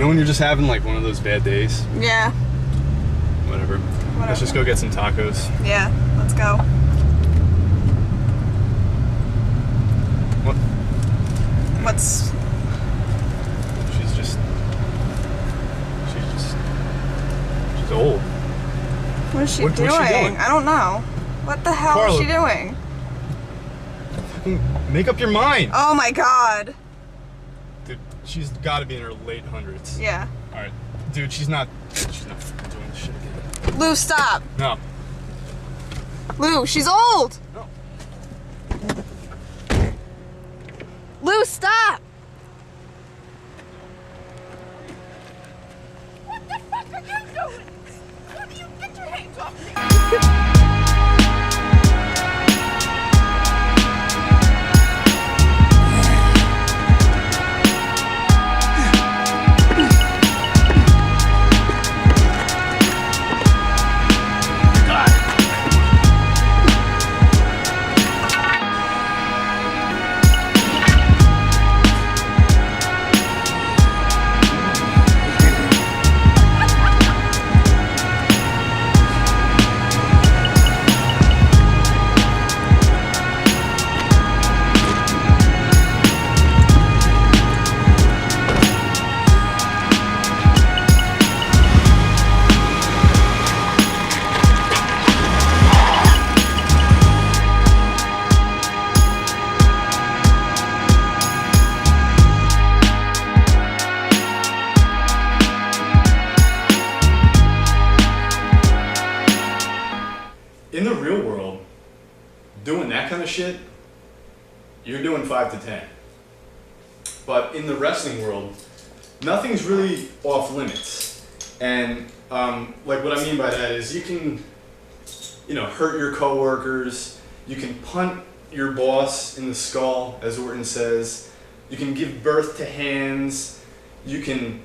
know when you're just having like one of those bad days? Yeah. Whatever. Let's just go get some tacos. Yeah, let's go. What? What's... She's old. What is she What's she doing? I don't know. What the hell Carla, is she doing? Fucking make up your mind. Oh my god. Dude, she's got to be in her late hundreds. Yeah. All right, dude, she's not fucking doing this shit again. Lou, stop. No. Lou, she's old. No. Lou, stop. What the fuck are you doing? How do you get your hands off me? In the real world, doing that kind of shit, you're doing 5 to 10. But in the wrestling world, nothing's really off limits. And like what I mean by that is you can, hurt your coworkers. You can punt your boss in the skull, as Orton says. You can give birth to hands. You can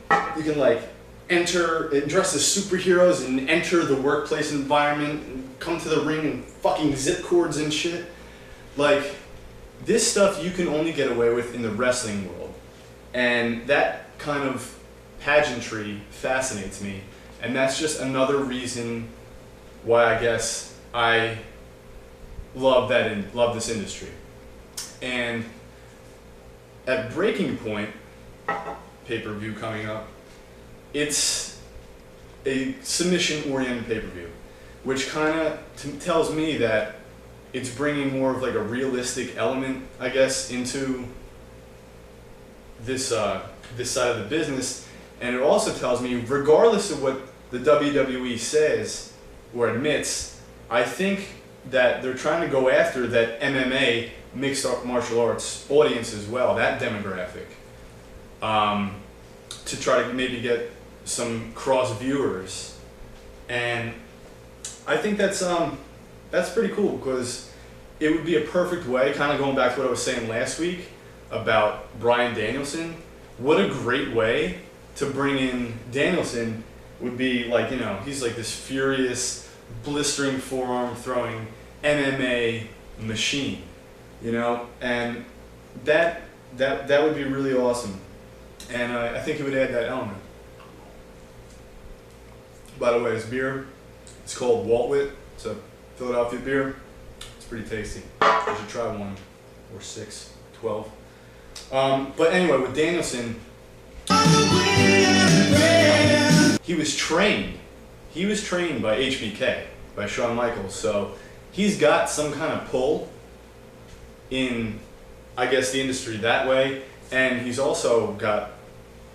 like dress as superheroes and enter the workplace environment and come to the ring and fucking zip cords and shit. Like, this stuff you can only get away with in the wrestling world. And that kind of pageantry fascinates me. And that's just another reason why I guess I love this industry. And at Breaking Point, pay-per-view coming up, it's a submission-oriented pay-per-view, which kind of tells me that it's bringing more of like a realistic element, I guess, into this side of the business. And it also tells me, regardless of what the WWE says or admits, I think that they're trying to go after that MMA, mixed martial arts audience as well, that demographic, to try to maybe get some cross viewers. And I think that's pretty cool, because it would be a perfect way, kind of going back to what I was saying last week about Bryan Danielson. What a great way to bring in Danielson would be, like, he's like this furious, blistering forearm throwing MMA machine, and that would be really awesome. And I think it would add that element. By the way, this beer, it's called Walt Whit. It's a Philadelphia beer. It's pretty tasty. You should try one, or 6, 12. But anyway, with Danielson, he was trained by HBK, by Shawn Michaels. So he's got some kind of pull in, I guess, the industry that way. And he's also got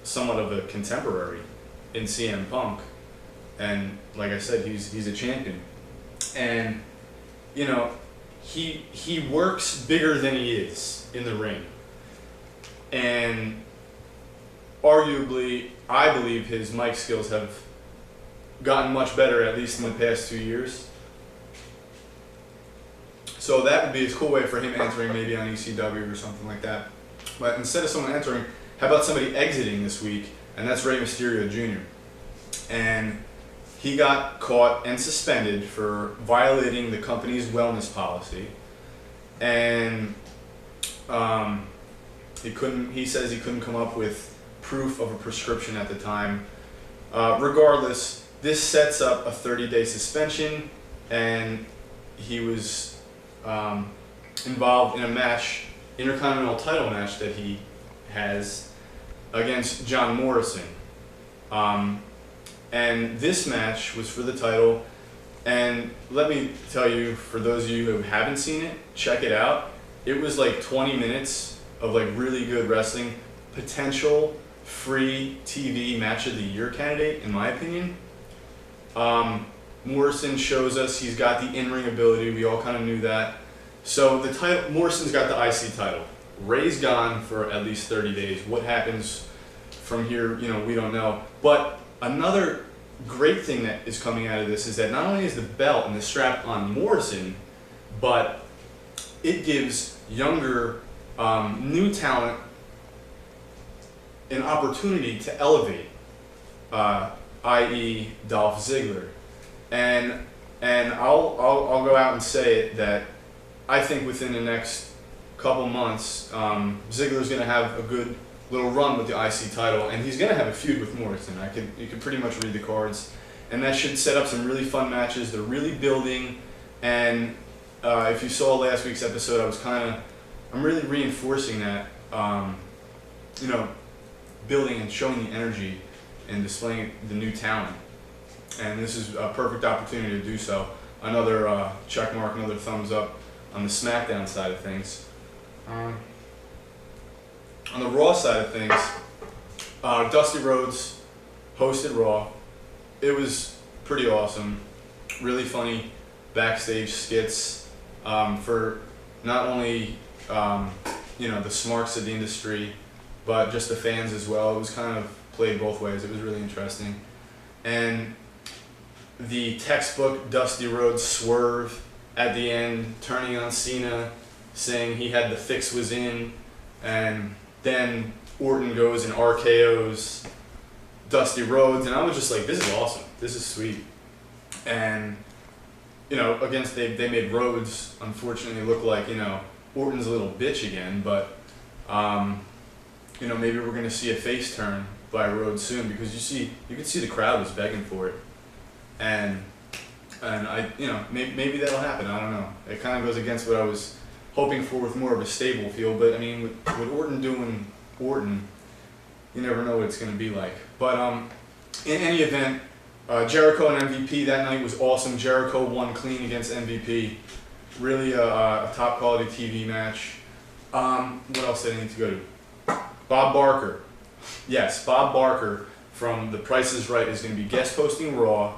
somewhat of a contemporary in CM Punk. And like I said, he's a champion. And, he works bigger than he is in the ring. And arguably, I believe his mic skills have gotten much better, at least in the past 2 years. So that would be a cool way for him entering maybe on ECW or something like that. But instead of someone entering, how about somebody exiting this week? And that's Rey Mysterio Jr. And he got caught and suspended for violating the company's wellness policy. And he says he couldn't come up with proof of a prescription at the time. Regardless, this sets up a 30-day suspension, and he was involved in a match, Intercontinental title match that he has against John Morrison. And this match was for the title, and let me tell you, for those of you who haven't seen it, check it out. It was like 20 minutes of like really good wrestling, potential free TV match of the year candidate, in my opinion. Morrison shows us he's got the in-ring ability. We all kind of knew that. So the title, Morrison's got the IC title. Rey's gone for at least 30 days. What happens from here, you know, we don't know. But another great thing that is coming out of this is that not only is the belt and the strap on Morrison, but it gives younger, new talent an opportunity to elevate, i.e. Dolph Ziggler. And I'll go out and say it that I think within the next couple months, Ziggler's going to have a good little run with the IC title, and he's going to have a feud with Morrison. You could pretty much read the cards, and that should set up some really fun matches. They're really building, and if you saw last week's episode, I'm really reinforcing that, you know, building and showing the energy and displaying the new talent. And this is a perfect opportunity to do so. Another check mark, another thumbs up on the SmackDown side of things. On the Raw side of things, Dusty Rhodes hosted Raw. It was pretty awesome. Really funny backstage skits for not only you know, the smarks of the industry, but just the fans as well. It was kind of played both ways. It was really interesting. And the textbook Dusty Rhodes swerve at the end, turning on Cena, saying he had the fix was in, and then Orton goes and RKO's Dusty Rhodes, and I was just like, this is awesome. This is sweet. And, you know, against they made Rhodes, unfortunately, look like, you know, Orton's a little bitch again, but, you know, maybe we're going to see a face turn by Rhodes soon, because you could see the crowd was begging for it. And I, you know, maybe that'll happen. I don't know. It kind of goes against what I was hoping for with more of a stable feel. But I mean, with Orton doing Orton, you never know what it's going to be like. But in any event, Jericho and MVP that night was awesome. Jericho won clean against MVP. Really a top quality TV match. What else did I need to go to? Bob Barker. Yes, Bob Barker from The Price is Right is going to be guest hosting Raw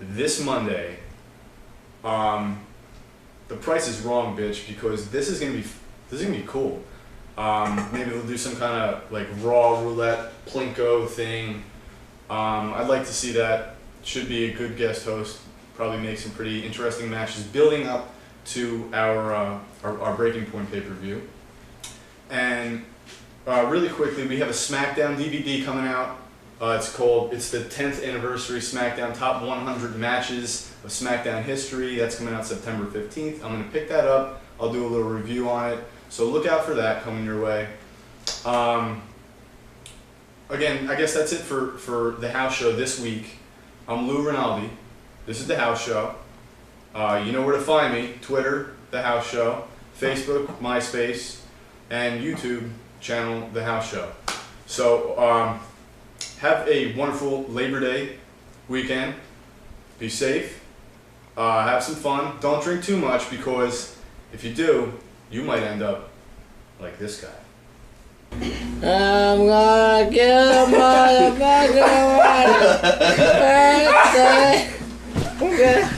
this Monday. The price is wrong, bitch, because this is gonna be cool. Maybe they'll do some kind of like Raw roulette plinko thing. I'd like to see that. Should be a good guest host. Probably make some pretty interesting matches building up to our Breaking Point pay-per-view. And really quickly, we have a SmackDown DVD coming out. It's the 10th anniversary SmackDown Top 100 Matches of SmackDown History. That's coming out September 15th. I'm going to pick that up. I'll do a little review on it. So look out for that coming your way. Again, I guess that's it for the house show this week. I'm Lou Rinaldi. This is the house show. You know where to find me. Twitter, the house show. Facebook, MySpace, and YouTube channel, the house show. So, have a wonderful Labor Day weekend. Be safe. Have some fun. Don't drink too much, because if you do, you might end up like this guy. I'm gonna kill a motherfucker birthday.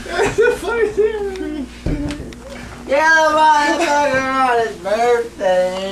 That's the funny thing. Kill a motherfucker on his birthday.